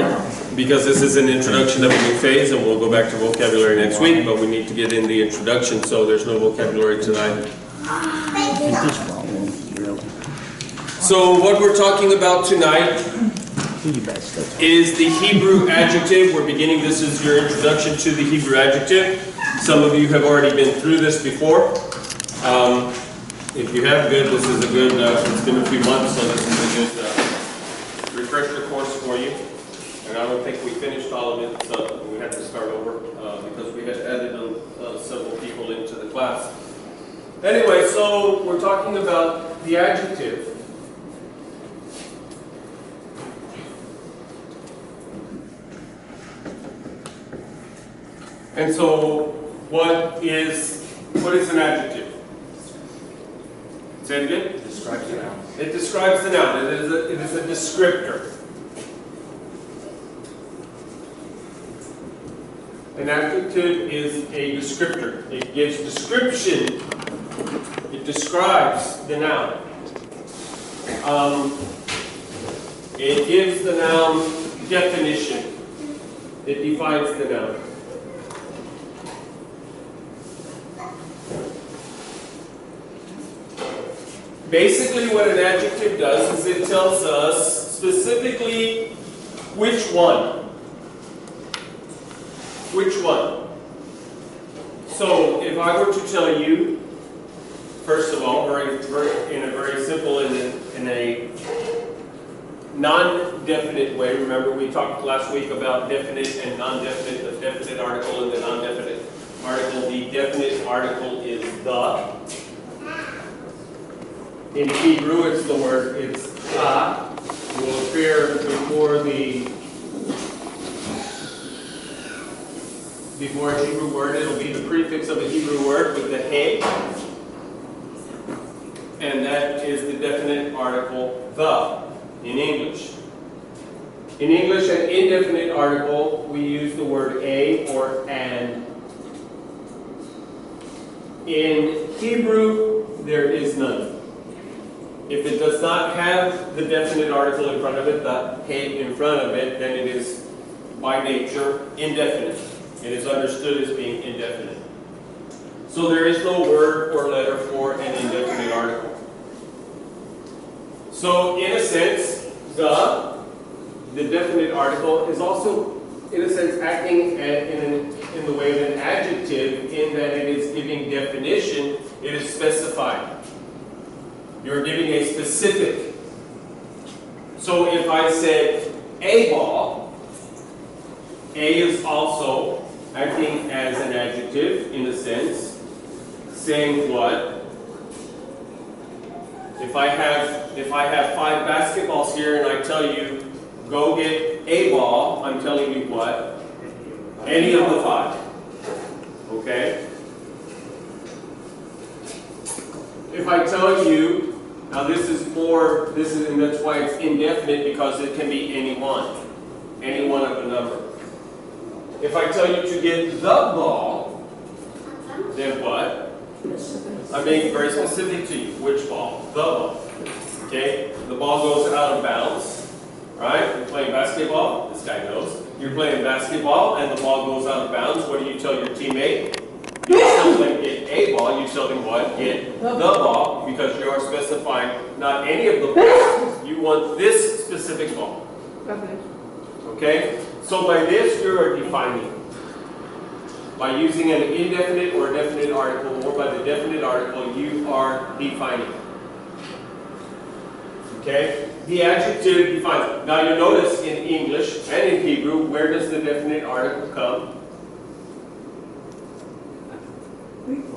sorry, because this is an introduction of a new phase, and we'll go back to vocabulary next week, but we need to get in the introduction, so there's no vocabulary tonight. So what we're talking about tonight is the Hebrew adjective. We're beginning, this is your introduction to the Hebrew adjective. Some of you have already been through this before. If you have, good, this is a good, it's been a few months, so this is a good refresher course for you. And I don't think we finished all of it, so we had to start over because we had added several people into the class. Anyway, so we're talking about the adjective. And so, what is an adjective? Say it again? It describes the noun. It describes the noun. It is a descriptor. An adjective is a descriptor. It gives description. It describes the noun. It gives the noun definition. It defines the noun. Basically, what an adjective does is it tells us specifically which one. Which one? So, if I were to tell you, first of all, in a very simple, in a non-definite way. Remember, we talked last week about definite and non-definite, the definite article and the non-definite article. The definite article is the. In Hebrew, it's the word, it's ha. It will appear before a Hebrew word. It'll be the prefix of a Hebrew word with the he. And that is the definite article, the, in English. In English, an indefinite article, we use the word a or an. In Hebrew, there is none. If it does not have the definite article in front of it, the he in front of it, then it is by nature indefinite. It is understood as being indefinite. So there is no word or letter for an indefinite article. So in a sense, the definite article is also, in a sense, acting in the way of an adjective in that it is giving definition, it is specified. You're giving a specific. So if I said a ball, a is also acting as an adjective in a sense, saying what? If I have 5 basketballs here and I tell you, go get a ball, I'm telling you what? Any of the 5. Okay? If I tell you, now and that's why it's indefinite, because it can be any one of a number. If I tell you to get the ball, then what? I'm being very specific to you. Which ball? The ball. Okay? The ball goes out of bounds, right? You're playing basketball. This guy knows. You're playing basketball and the ball goes out of bounds. What do you tell your teammate? You tell them get a ball, you tell them what? Get the ball, because you are specifying not any of the balls. You want this specific ball. Okay? So by this, you are defining. By using an indefinite or definite article, or by the definite article, you are defining. Okay? The adjective defines. Now you notice in English and in Hebrew, where does the definite article come?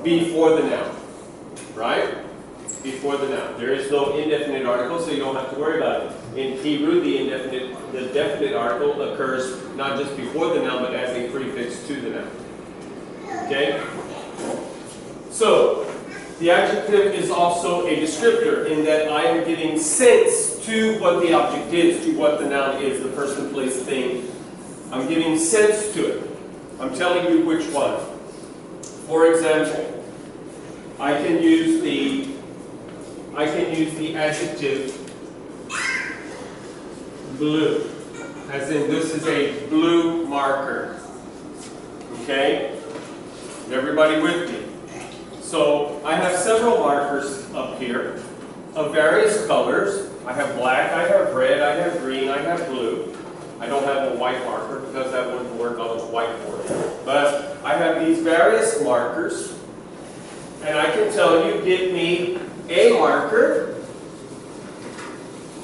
Before the noun, right? Before the noun. There is no indefinite article, so you don't have to worry about it. In Hebrew, the definite article occurs not just before the noun, but as a prefix to the noun. Okay? So, the adjective is also a descriptor in that I am giving sense to what the object is, to what the noun is, the person, place, thing. I'm giving sense to it. I'm telling you which one. For example, I can use the adjective blue. as in this is a blue marker. Okay? Is everybody with me? So I have several markers up here of various colors. I have black, I have red, I have green, I have blue. I don't have a white marker because that wouldn't work on a whiteboard. But I have these various markers, and I can tell you, give me a marker,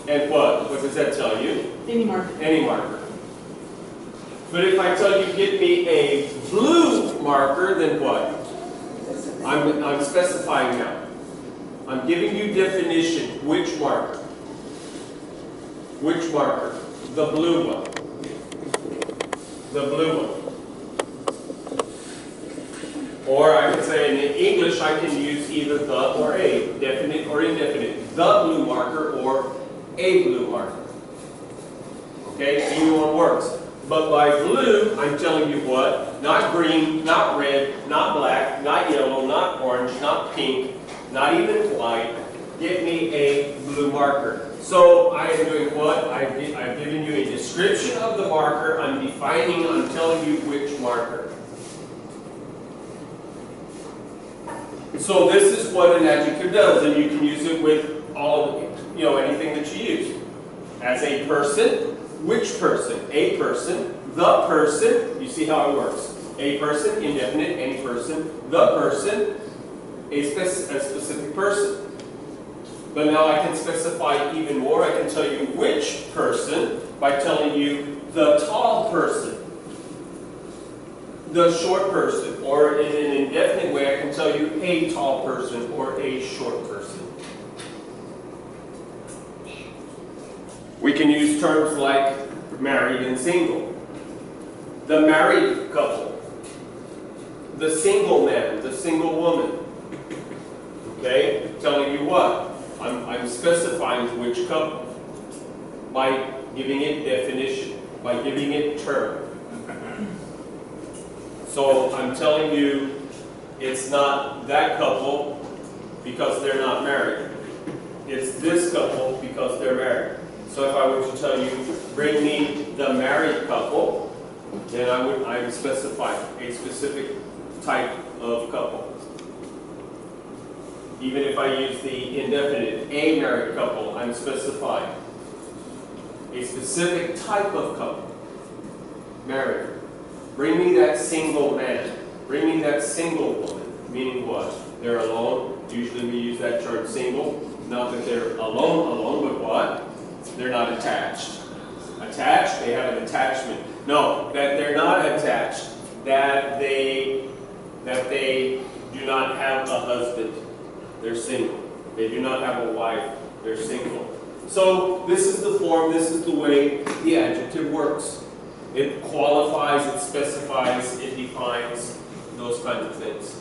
and what? What does that tell you? Any marker. Any marker. But if I tell you, give me a blue marker, then what? I'm specifying now. I'm giving you definition. Which marker? Which marker? The blue one. The blue one. Or I can say in English I can use either the or a, definite or indefinite. The blue marker or a blue marker. Okay, either one works. But by blue, I'm telling you what? Not green, not red, not black, not yellow, not orange, not pink, not even white. Give me a blue marker. So I am doing what? I've given you a description of the marker. I'm defining, I'm telling you which marker. So this is what an adjective does, and you can use it with all, anything that you use. As a person, which person? A person, the person. You see how it works. A person, indefinite, any person, the person, a specific person. But now I can specify even more. I can tell you which person by telling you the tall person, the short person, or in an indefinite way I can tell you a tall person or a short person. We can use terms like married and single. The married couple. The single man, the single woman. Okay? Telling you what? I'm specifying which couple by giving it definition, by giving it term. So I'm telling you it's not that couple because they're not married. It's this couple because they're married. So if I were to tell you, bring me the married couple, then I would specify a specific type of couple. Even if I use the indefinite, a married couple, I'm specifying a specific type of couple. Married. Bring me that single man. Bring me that single woman. Meaning what? They're alone. Usually we use that term single. Not that they're alone, but what? They're not attached. Attached, they have an attachment. No, that they're not attached. That they do not have a husband. They're single. They do not have a wife. They're single. So this is the form, this is the way the adjective works. It qualifies, it specifies, it defines, those kinds of things.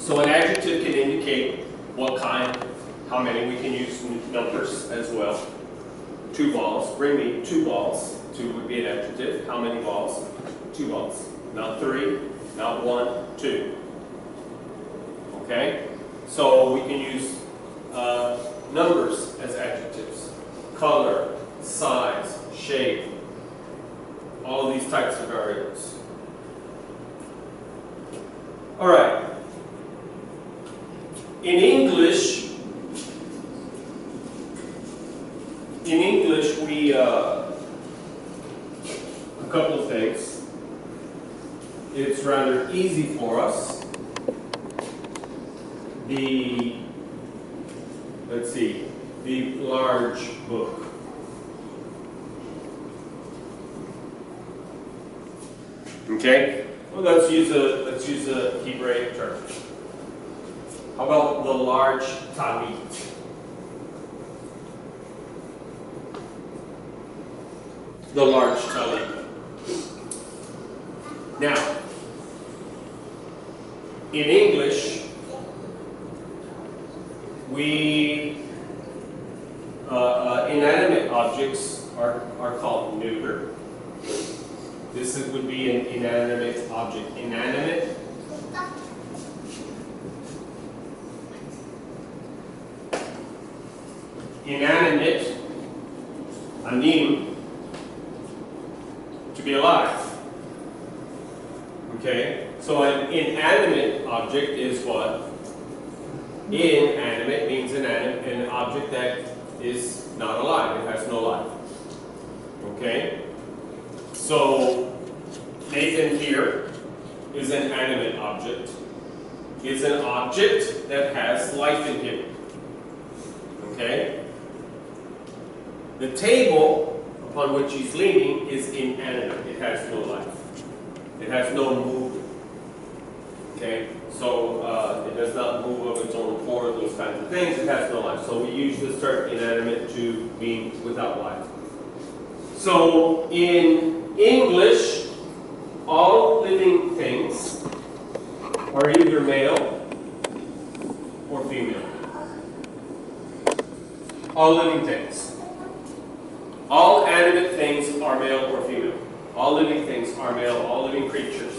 So an adjective can indicate what kind, how many. We can use numbers as well. 2 balls. Bring me 2 balls. 2 would be an adjective. How many balls? 2 balls. Not 3, not 1, 2. Okay? So we can use numbers as adjectives. Color, size, shape, all of these types of variables. All right. In English, we a couple of things. It's rather easy for us. The large book. Okay? Well, let's use a Hebraic term. How about the large talit? The large talit. Now, in English, inanimate objects are called neuter. This would be an inanimate object. Inanimate. Inanimate. Anim. to be alive. Okay? So an inanimate object is what? Inanimate means an object that is not alive. It has no life. Okay? So Nathan here is an animate object. Is an object that has life in him. Okay? The table upon which he's leaning is inanimate. It has no life. It has no movement. Okay? So it does not move of its own accord, those kinds of things. It has no life. So we use this term inanimate to mean without life. So in English, all living things are either male or female. All living things. All animate things are male or female. All living things are male, all living creatures.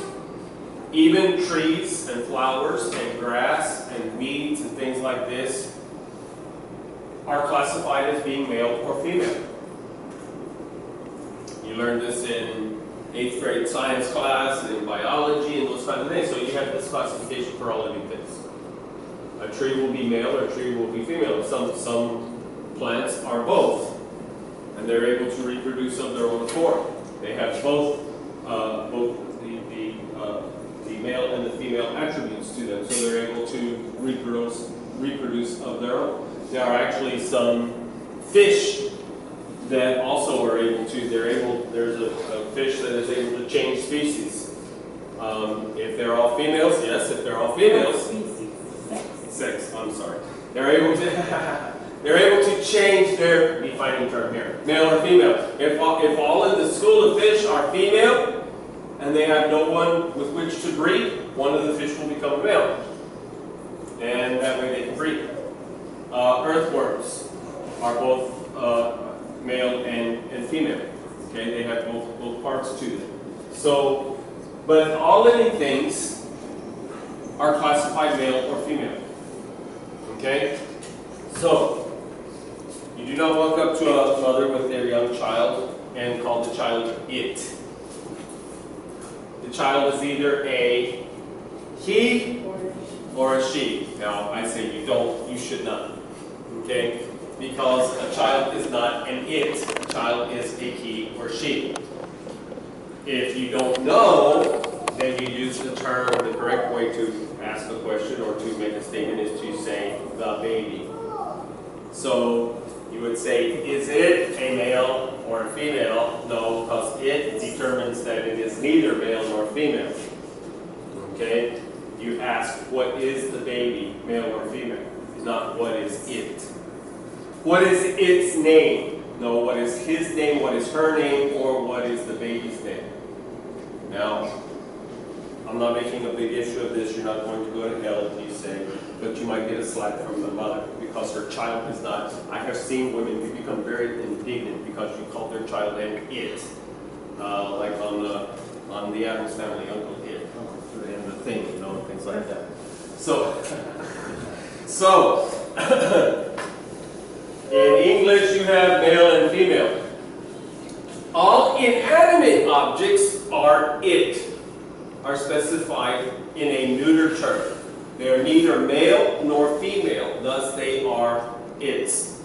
Even trees and flowers and grass and weeds and things like this are classified as being male or female. You learned this in 8th grade science class and in biology and those kinds of things. So you have this classification for all living things. A tree will be male or a tree will be female. Some plants are both. And they're able to reproduce of their own accord. They have both the male and the female attributes to them, so they're able to reproduce of their own. There are actually some fish that also are able to. There's a fish that is able to change species. If they're all females, yes. If they're all females, sex. I'm sorry. They're able to. They're able to change their defining term here, male or female. If all in the school of fish are female, and they have no one with which to breed, one of the fish will become a male. And that way they can breed. Earthworms are both male and female. Okay, they have both parts to them. So, but all living things are classified male or female. Okay? So, you do not walk up to a mother with their young child and call the child it. The child is either a he or a she. Now, I say you should not. Okay? Because a child is not an it. A child is a he or she. If you don't know, then you use the term, the correct way to ask a question or to make a statement is to say the baby. So, you would say, is it a male or a female? No, because it determines that it is neither male nor female. Okay? You ask, what is the baby, male or female? Not what is it. What is its name? No, what is his name, what is her name, or what is the baby's name? Now, I'm not making a big issue of this. You're not going to go to hell if you say, but you might get a slap from the mother because her child is not. I have seen women who become very indignant because you call their child an it, like on the Adams Family, Uncle It, and the thing, you know, things like that. So, in English you have male and female. All inanimate objects are it, are specified in a neuter term. They are neither male nor female, thus they are its.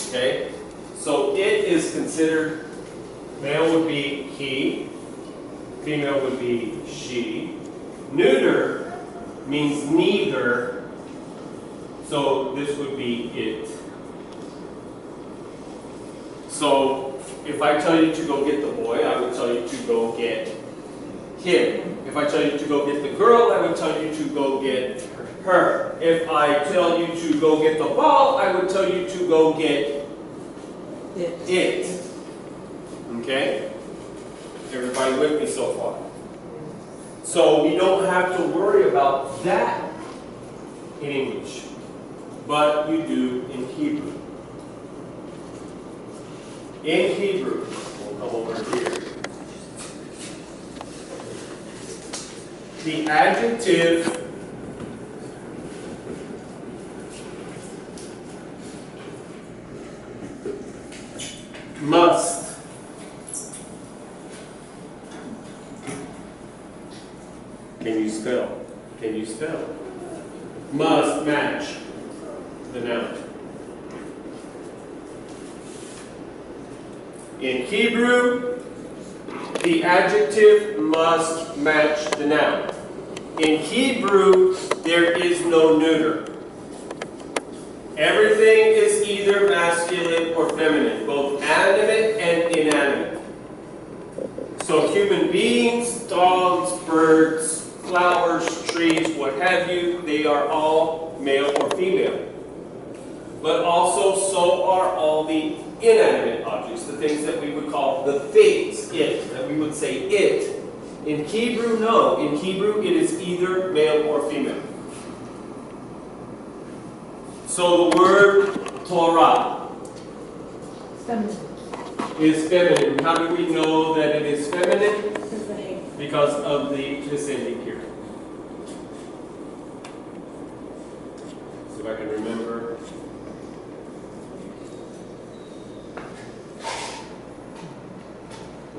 Okay? So it is considered, male would be he, female would be she. Neuter means neither, so this would be it. So if I tell you to go get the boy, I would tell you to go get him. If I tell you to go get the girl, I would tell you to go get her. If I tell you to go get the ball, I would tell you to go get it. Okay? Everybody with me so far? So we don't have to worry about that in English, but you do in Hebrew. In Hebrew, we'll come over here. The adjective must Can you spell? Can you spell? Must match the noun. In Hebrew, the adjective must match the noun. In Hebrew, there is no neuter. Everything is either masculine or feminine, both animate and inanimate. So human beings, dogs, birds, flowers, trees, what have you, they are all male or female. But also, so are all the inanimate objects, the things that we would call the things, it, that we would say it. In Hebrew, no. In Hebrew, it is either male or female. So the word Torah is feminine. How do we know that it is feminine? Because of this ending here. See if I can remember.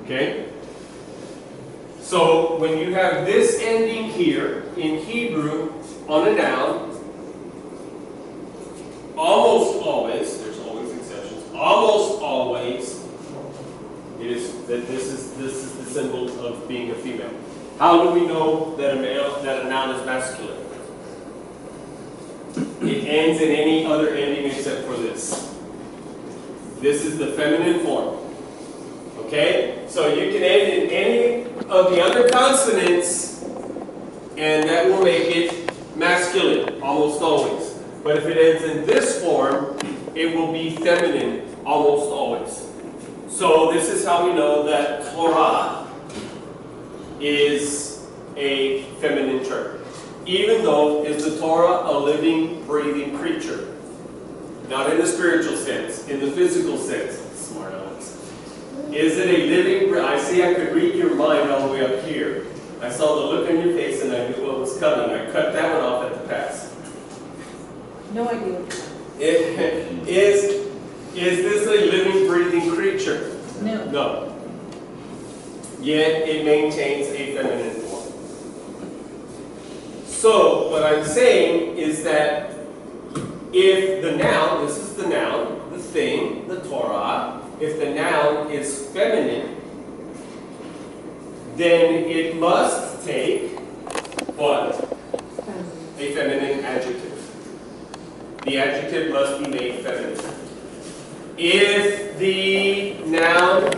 Okay? So when you have this ending here in Hebrew on a noun, almost always, there's always exceptions, almost always, it is that this is the symbol of being a female. How do we know that a noun is masculine? It ends in any other ending except for this. This is the feminine form. Okay? So you can end in any of the other consonants, and that will make it masculine, almost always. But if it ends in this form, it will be feminine, almost always. So this is how we know that Torah is a feminine term. Even though is the Torah a living, breathing creature. Not in the spiritual sense, in the physical sense. Smart Alex. Is it a living, I see I could read your mind all the way up here. I saw the look on your face and I knew what was coming. I cut that one off at the pass. No idea. Is this a living, breathing creature? No. No. Yet it maintains a feminine form. So what I'm saying is that if the noun, this is the noun, the thing, the Torah, if the noun is feminine, then it must take what? A feminine adjective. The adjective must be made feminine. If the noun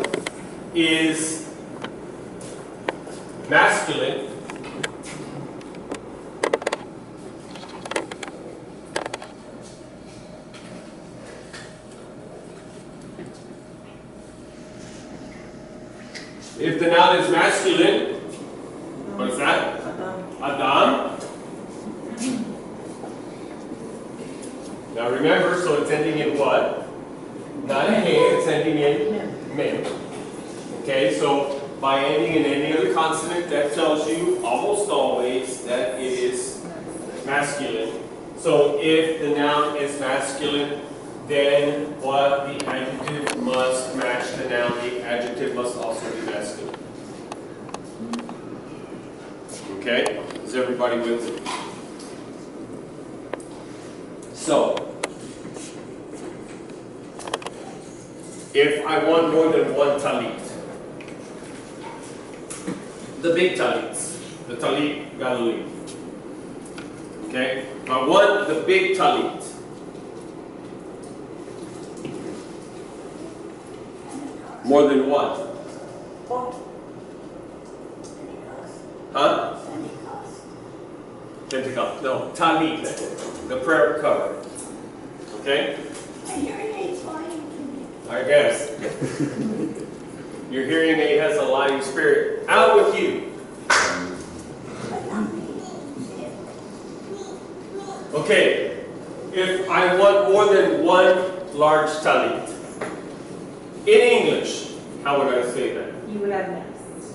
is masculine, if the noun is masculine, what is that? Adam. Now remember, so it's ending in what? Not a hey, it's ending in men. Okay, so by ending in any other consonant, that tells you almost always that it is masculine. So if the noun is masculine, then what? The adjective must match the noun. The adjective must also be masculine. Okay? Is everybody with me? So, if I want more than one talit, the big talits, the talit Galilee. Okay? If I want the big talit, more than what? Huh? Pentecost. No, talit, the prayer cover. Okay? I guess. Your hearing aid has a lying spirit. Out with you. Okay. If I want more than one large talit, in English, how would I say that? You would add an S.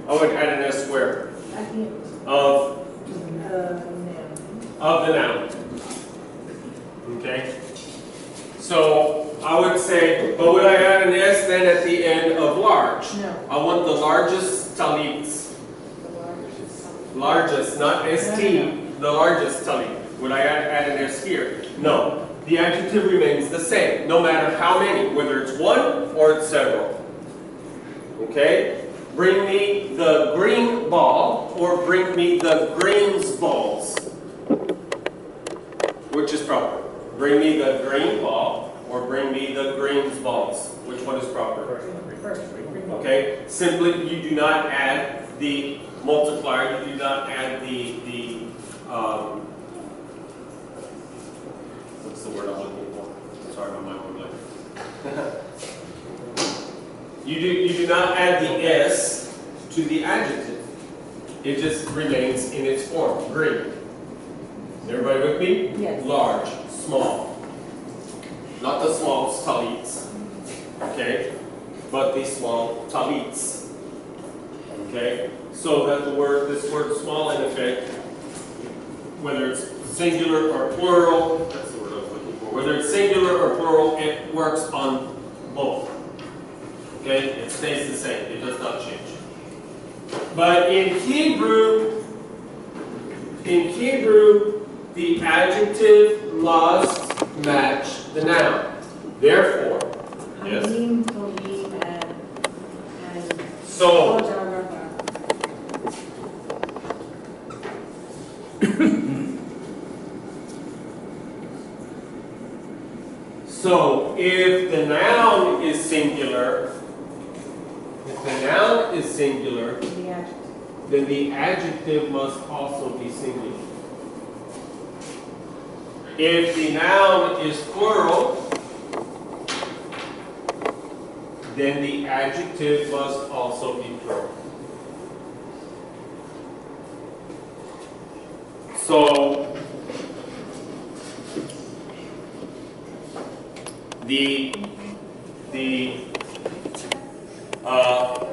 I would add an S where? Of the noun. Okay? So I would say, but would I add an S then at the end of large? No. I want the largest talits. Largest, not ST, the largest tali. Would I add an S here? No. The adjective remains the same, no matter how many, whether it's one or it's several. Okay? Bring me the green ball, or bring me the greens balls. Which is proper? Bring me the green ball, or bring me the greens balls. Which one is proper? Okay? Simply, you do not add the multiplier, you do not add what's the word I'm looking for? Sorry, my mind went blank. You do not add the S to the adjective. It just remains in its form, green. Is everybody with me? Yes. Large, small. Not the small talits, okay? But the small talits, okay? So that this word small in effect, whether it's singular or plural, that's the word I was looking for. Whether it's singular or plural, it works on both. Okay, it stays the same. It does not change. But in Hebrew, the adjective must match the noun. Therefore, yes. So. So if the noun is singular, then the adjective must also be singular. If the noun is plural, then the adjective must also be plural. So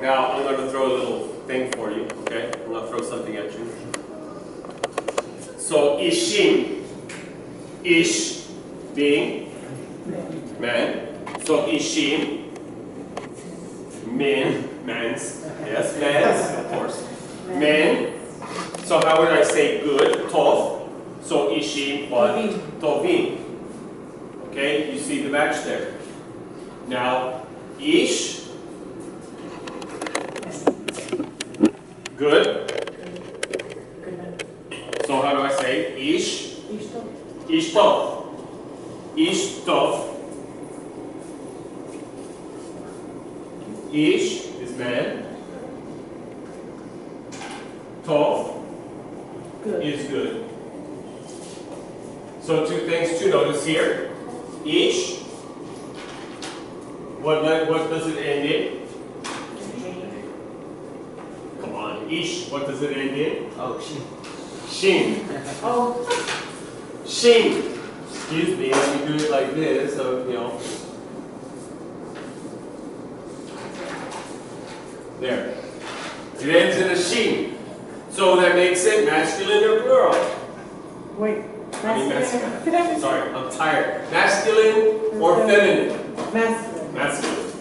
now I'm going to throw a little thing for you, okay? I'm going to throw something at you. So ishim, ish being man. So ishim, men, mans, yes, mans, of course. Men. So how would I say good? Tov. So ishim, what? Tovim. Okay, you see the match there. Now, ish, good. So how do I say ish? Ishtov. Ishtov. Ish is man. Tov is good. So two things to notice here. Ish. What does it end in? Come on, ish. What does it end in? Oh, shin. Shin. Oh. Shin. Excuse me, let me do it like this, so you know. There. It ends in a shin. So that makes it masculine or plural? Wait. I mean masculine. Sorry, I'm tired. Masculine or feminine? Masculine. Masculine.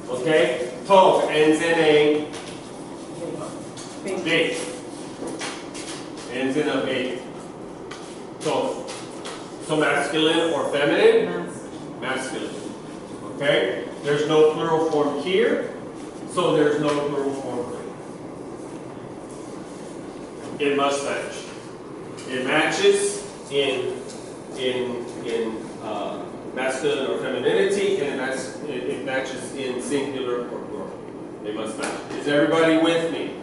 Okay? Tov ends in a bait. Ends in a bait. Tov. So masculine or feminine? Masculine. Okay? There's no plural form here, so there's no plural form here. It must match. It matches in masculine or femininity, and it matches in singular or plural. They must match. Is everybody with me?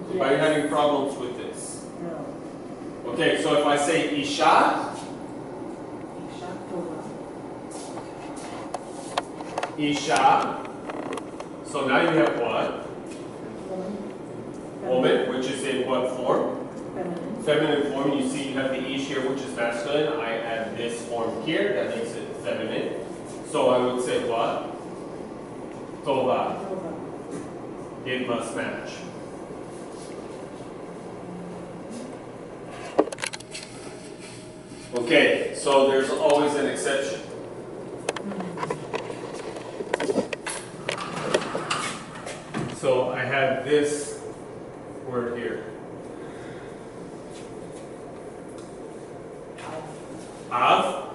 Anybody having problems with this? No. Okay, so if I say Isha, Isha, so now you have what? Woman, which is in what form? Feminine form. You see you have the ish here, which is masculine. I add this form here, that makes it feminine. So I would say what? Tova. It must match. Okay, so there's always an exception. So I have this word here. Av,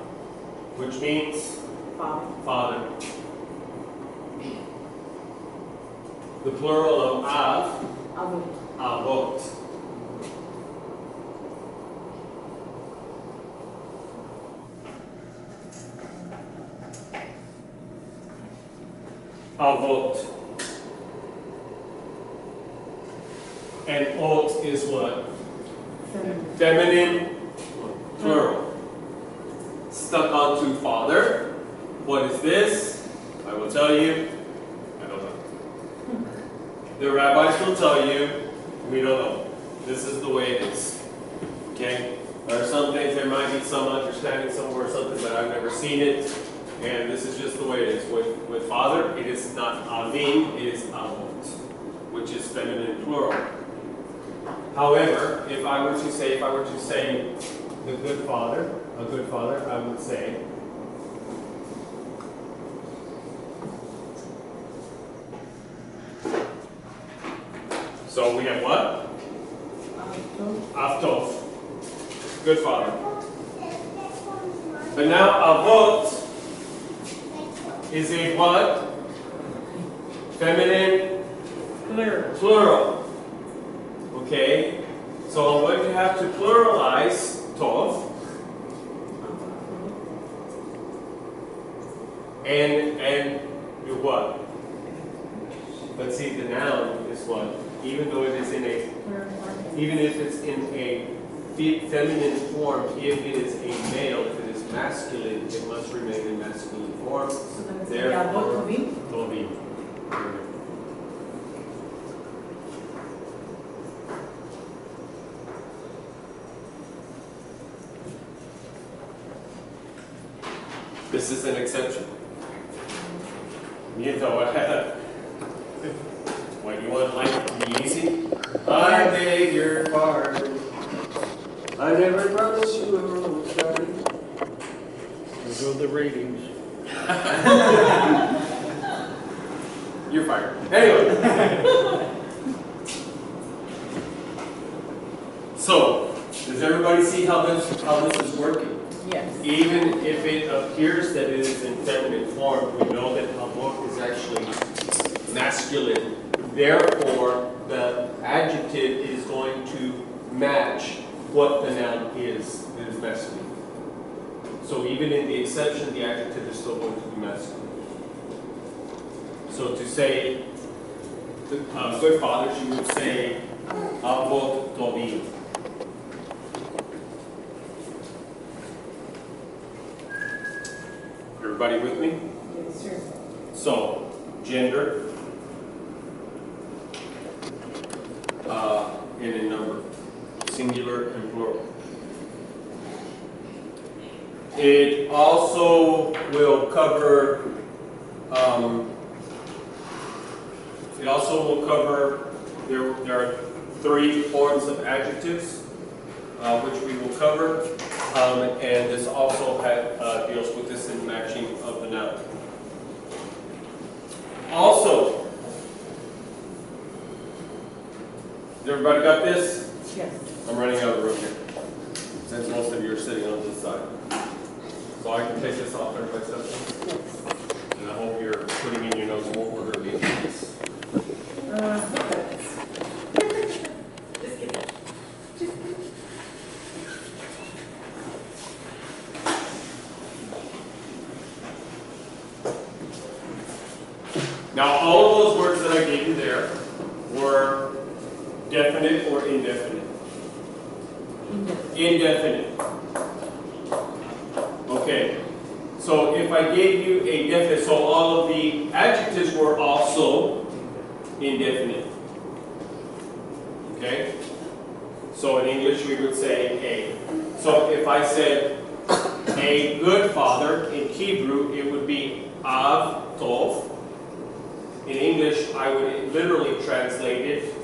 which means Father. father. The plural of Av, Avot. Avot. Avot. And ot is what? Feminine. Feminine, plural. Stuck onto father. What is this? I will tell you. I don't know. The rabbis will tell you. We don't know. This is the way it is. Okay? There are some things, there might be some understanding somewhere or something, but I've never seen it. And this is just the way it is. With father, it is not avim, it is avot, which is feminine plural. However, if I were to say the good father, a good father, I would say so we have what? Avtov. Good father. But now avot is a what? Feminine plural. Okay? So I'm going to have to pluralize tov. And do what? But see, the noun is what? Even though it is even if it's in a feminine form, if it is a male, if it is masculine, it must remain in masculine form. So then it's Therefore, Avot, Tovim. This is an exception. You know what? When you want life to be easy, I beg your pardon. I never promised you a rose garden. There go the ratings. You're fired. Anyway. So, does everybody see how this is working? Yes. Even if it appears that it is in feminine form, we know that avot is actually masculine. Therefore, the adjective is going to match what the noun is. It is masculine. So even in the exception, the adjective is still going to be masculine. So to say good fathers, you would say avot tovim. Everybody with me? Yes, sir. So, gender, and in number, singular and plural. It also will cover, there are 3 forms of adjectives, which we will cover, and this also deals with this in matching of the noun. Also, has everybody got this? Yes. I'm running out of room here, since most of you are sitting on this side. So I can take this off there if I set it. Yes. And I hope you're putting in your notes more orderly. Just kidding. Now, all of those words that I gave you there were definite or indefinite? Indefinite. Okay. So if I gave you a definite, so all of the adjectives were also indefinite. Okay? So in English we would say a. So if I said a good father, in Hebrew it would be av tov. In English I would literally translate it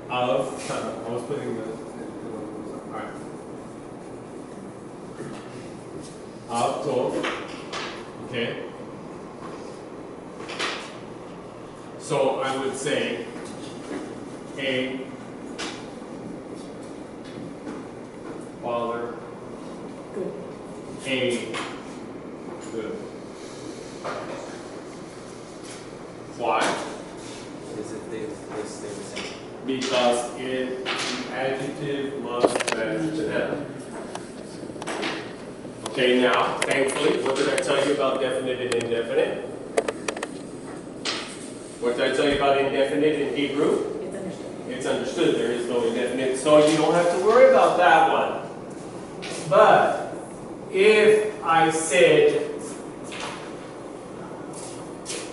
of, I was putting the, alright. Av tov, okay. So I would say A father. Good. A good. Why? Is it they stay the same? Because the adjective must match to them. Okay, now, thankfully, what did I tell you about definite and indefinite? What did I tell you about indefinite in Hebrew? It's understood. It's understood. There is no indefinite, so you don't have to worry about that one. But if I said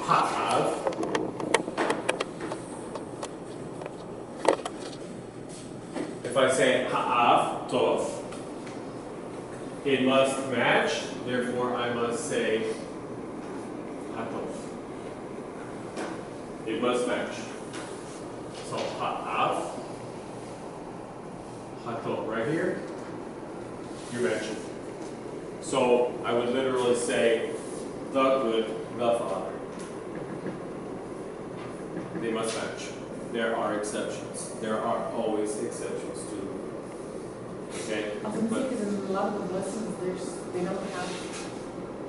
have, if I say ha'af, tov, it must match, therefore I must say hatov. It must match. So ha'af, hatov, right here, you're matching. So I would literally say the good, the father. They must match. There are exceptions. There are always exceptions to them. Okay? I was going to say, because in a lot of the lessons, they don't have,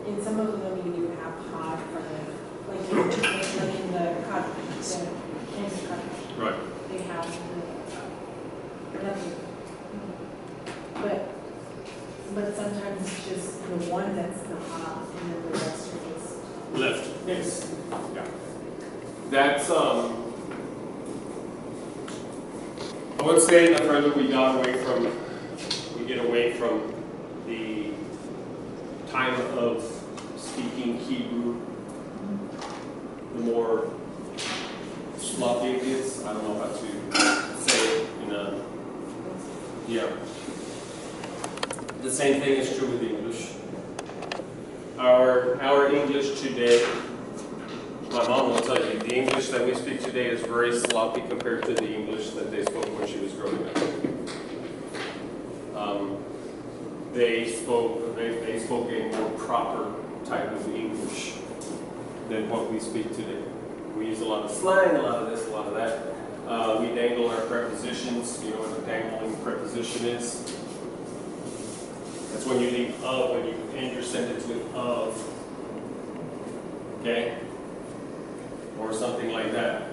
in some of them, you even have hot for the, like in the cut, the cancer cut. Right. They have the, nothing. But sometimes it's just the one that's the hot, and then the rest are just. Left. Yes. Yeah. That's I would say the further we get away from the time of speaking Hebrew, the more sloppy it gets. I don't know how to say it in a, yeah. The same thing is true with English. Our English today, my mom will tell you, the English that we speak today is very sloppy compared to the English that they spoke when she was growing up. They spoke a more proper type of English than what we speak today. We use a lot of slang, a lot of this, a lot of that. We dangle our prepositions. You know what a dangling preposition is? That's when you leave of and you end your sentence with of. Okay? Or something like that.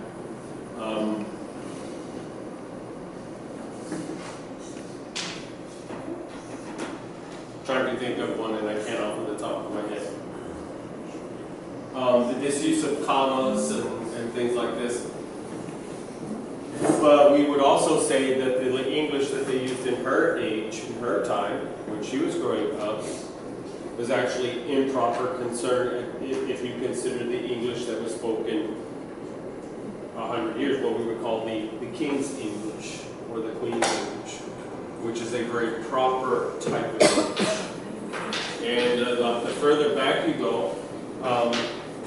Trying to think of one and I can't off the top of my head. The disuse of commas and things like this. But we would also say that the English that they used in her age, in her time, when she was growing up, was actually improper concern if you consider the English that was spoken 100 years, what we would call the King's English or the Queen's English, which is a very proper type of English. And the further back you go,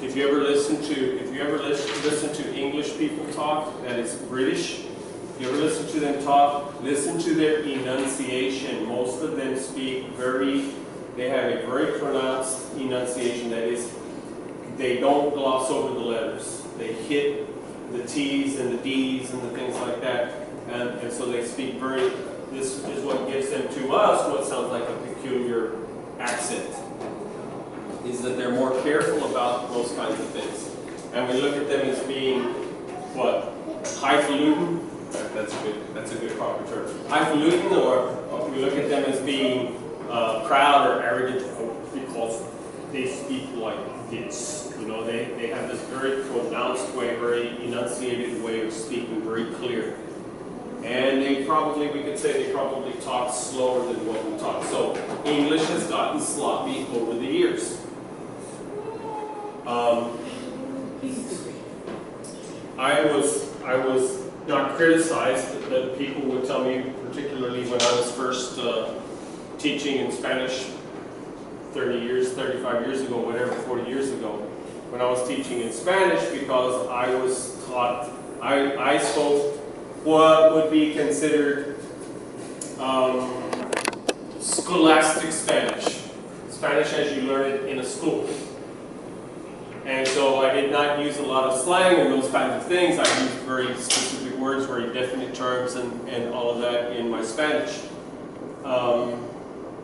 if you ever listen to English people talk that is British, if you ever listen to them talk, listen to their enunciation. Most of them speak they have a very pronounced enunciation, that is, they don't gloss over the letters. They hit the T's and the D's and the things like that. And so they speak this is what gives them to us what sounds like a peculiar accent, is that they're more careful about those kinds of things. And we look at them as being, what, highfalutin? That's a good proper term. Highfalutin, or we look at them as being proud or arrogant because they speak like this. You know, they have this very pronounced way, very enunciated way of speaking, very clear. And we could say they probably talk slower than what we talk. So English has gotten sloppy over the years. I was not criticized, but people would tell me, particularly when I was first teaching in Spanish 30 years, 35 years ago, whatever, 40 years ago, when I was teaching in Spanish, because I was taught, I spoke what would be considered scholastic Spanish. Spanish as you learn it in a school. And so I did not use a lot of slang and those kinds of things. I used very specific words, very definite terms, and all of that in my Spanish.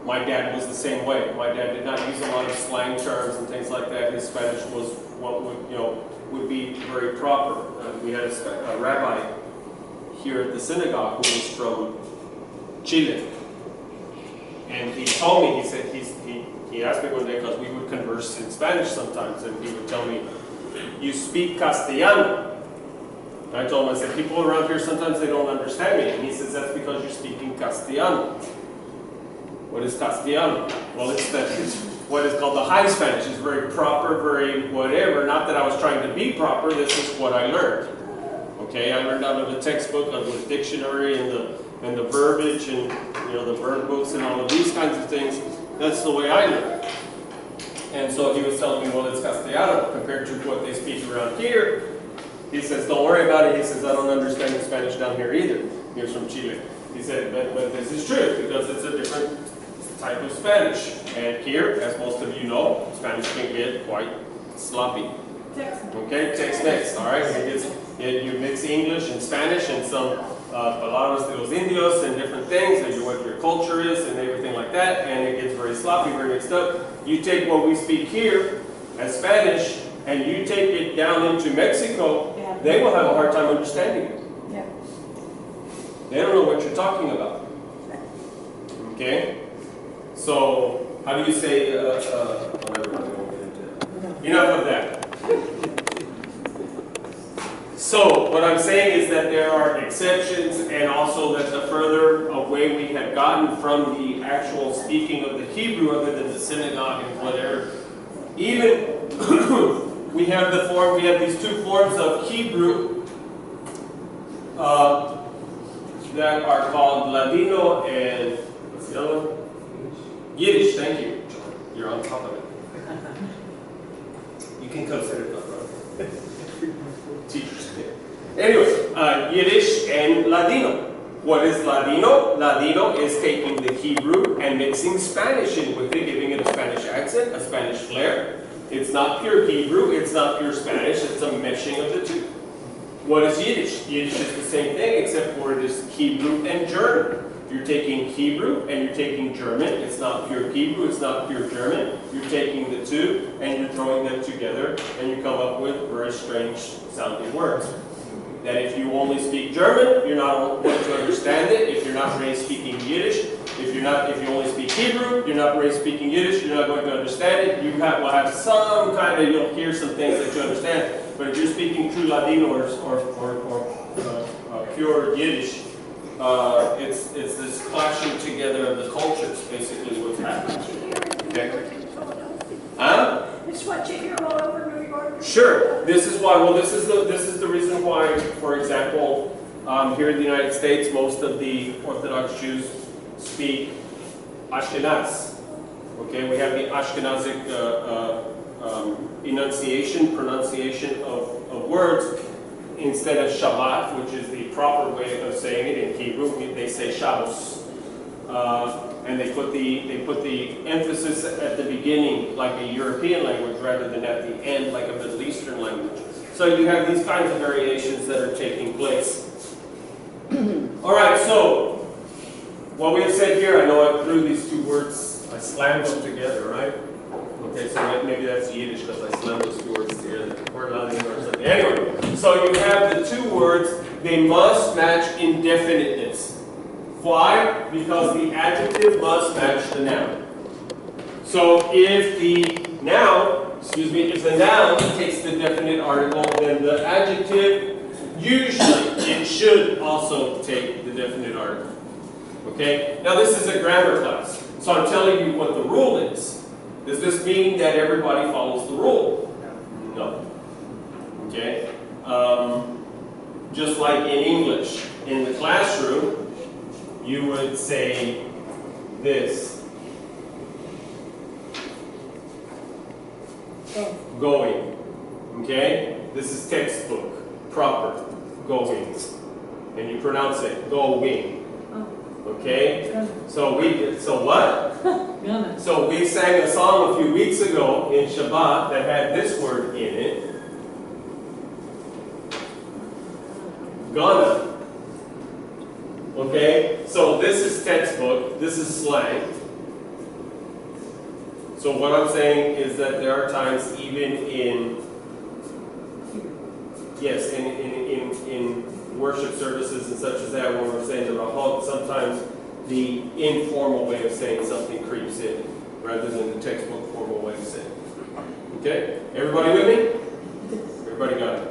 My dad was the same way. My dad did not use a lot of slang terms and things like that. His Spanish was what would be very proper. We had a rabbi here at the synagogue who was from Chile. And he told me, he said, he asked me one day, because we would converse in Spanish sometimes, and he would tell me, "You speak Castellano." And I told him, I said, "People around here, sometimes they don't understand me." And he says, "That's because you're speaking Castellano." What is Castellano? Well, it's what is called the high Spanish. It's very proper, very whatever. Not that I was trying to be proper, this is what I learned. Okay, I learned out of the textbook, out of the dictionary, and the verbiage, and the verb books, and all of these kinds of things. That's the way I learned. And so he was telling me, well, it's Castellano compared to what they speak around here. He says, don't worry about it. He says, I don't understand the Spanish down here either. He was from Chile. He said, but this is true, because it's a different type of Spanish. And here, as most of you know, Spanish can get quite sloppy. Okay, Tex-Mex, all right? You mix English and Spanish and some palabras de los indios and different things, and what your culture is and everything like that, and it gets very sloppy, very mixed up. You take what we speak here as Spanish, and you take it down into Mexico, they will have a hard time understanding it. Yeah. They don't know what you're talking about. Okay? So, how do you say, enough of that. So, what I'm saying is that there are exceptions, and also that the further away we have gotten from the actual speaking of the Hebrew, other than the synagogue and whatever, even we have these two forms of Hebrew that are called Ladino and, what's the other one? Yiddish, thank you. You're on top of it. You can consider that, right? Teachers. Anyway, Yiddish and Ladino. What is Ladino? Ladino is taking the Hebrew and mixing Spanish in with it, giving it a Spanish accent, a Spanish flair. It's not pure Hebrew, it's not pure Spanish, it's a meshing of the two. What is Yiddish? Yiddish is the same thing, except for it is Hebrew and German. You're taking Hebrew and you're taking German. It's not pure Hebrew, it's not pure German. You're taking the two and you're throwing them together, and you come up with very strange sounding words. That if you only speak German, you're not going to understand it. If you're not raised speaking Yiddish, if you only speak Hebrew, you're not raised speaking Yiddish, you're not going to understand it. You will have some kind of, you'll hear some things that you understand. But if you're speaking true Ladino or pure Yiddish, it's this clashing together of the cultures, basically what's happening. Okay. Huh? It's what you hear all over New York. Sure. This is why. Well, this is the reason why. For example, here in the United States, most of the Orthodox Jews speak Ashkenaz. Okay, we have the Ashkenazic pronunciation of words. Instead of Shabbat, which is the proper way of saying it in Hebrew, they say Shabbos. And they put the emphasis at the beginning, like a European language, rather than at the end, like a Middle Eastern language. So you have these kinds of variations that are taking place. All right, so what we have said here, I know I threw these two words, I slammed them together, right? Okay, so maybe that's Yiddish because I slammed those two words together. Or Ladino or something. Anyway, so you have the two words, they must match indefiniteness. Why? Because the adjective must match the noun. So if the noun takes the definite article, then the adjective, usually, it should also take the definite article. Okay? Now this is a grammar class, so I'm telling you what the rule is. Does this mean that everybody follows the rule? No. Okay? Just like in English, in the classroom, you would say this. Going. Okay? This is textbook. Proper. Going. And you pronounce it going. Okay? So what? Gonna. So we sang a song a few weeks ago in Shabbat that had this word in it. Gonna. Okay? So this is textbook, this is slang. So what I'm saying is that there are times even in worship services and such as that, when we're saying the rahot, sometimes the informal way of saying something creeps in, rather than the textbook formal way of saying it. Okay? Everybody with me? Everybody got it?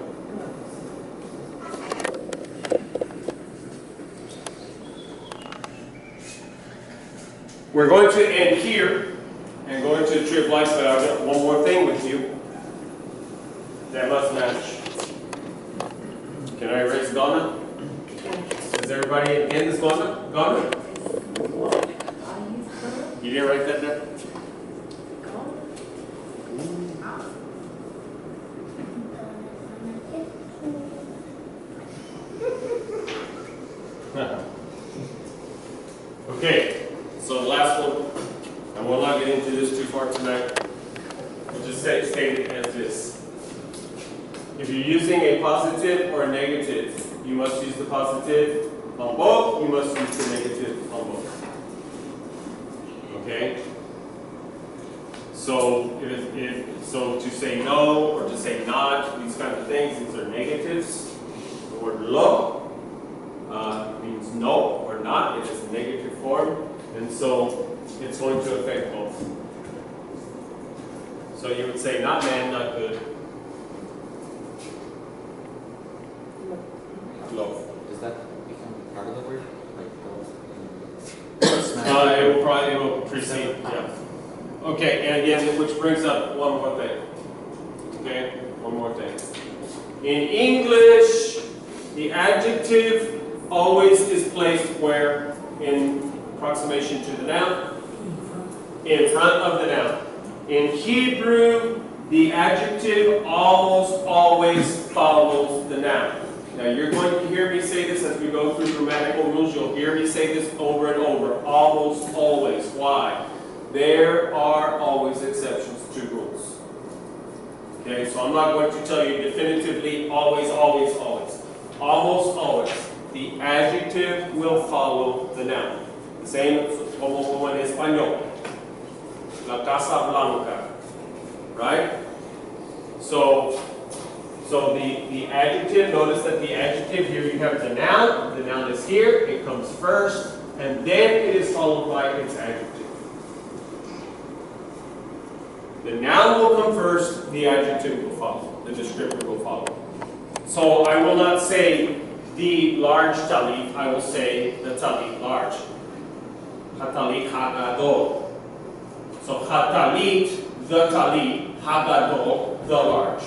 We're going to end here and go into the tree of life, but I've got one more thing with you that must match. Can I erase Ghana? Is everybody in this Ghana? Ghana? You didn't write that down? Okay, so the last one, I will not get into this too far tonight. We'll just state it as this. If you're using a positive or a negative, you must use the positive on both, you must use the negative on both. Okay? So so to say no or to say not, these kind of things, these are negatives. The word lo means no or not, it is a negative form, and so it's going to affect both. So you would say not man, not good. Low. Does that become part of the word? It will precede, yeah. Okay, and again, which brings up one more thing. Okay, one more thing. In English, the adjective always is placed where? In approximation to the noun? In front of the noun. In Hebrew, the adjective almost always follows the noun. Now you're going to hear me say this as we go through grammatical rules. You'll hear me say this over and over. Almost always. Why? There are always exceptions to rules. Okay, so I'm not going to tell you definitively always, always, always. Almost always. The adjective will follow the noun. The same como en español. La Casa Blanca. Right? So the adjective, notice that the adjective here, you have the noun is here, it comes first, and then it is followed by its adjective. The noun will come first, the adjective will follow, the descriptor will follow. So I will not say the large talit, I will say the talit large. Hatalit hagadol. So hatalit, the talit, hagadol, the large.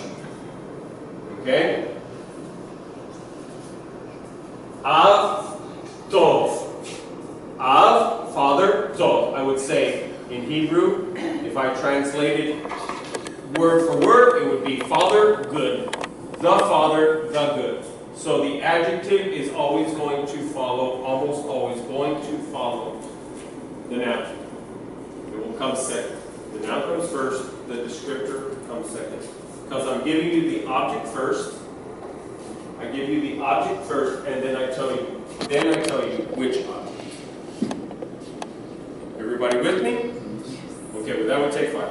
Okay? Av, tov. Av, father, tov. I would say in Hebrew, if I translated word for word, it would be father, good. The father, the good. So the adjective is always going to follow, almost always going to follow the noun. It will come second. The noun comes first, the descriptor comes second. Because I'm giving you the object first. I give you the object first, and then I tell you which object. Everybody with me? Okay, well that would take 5.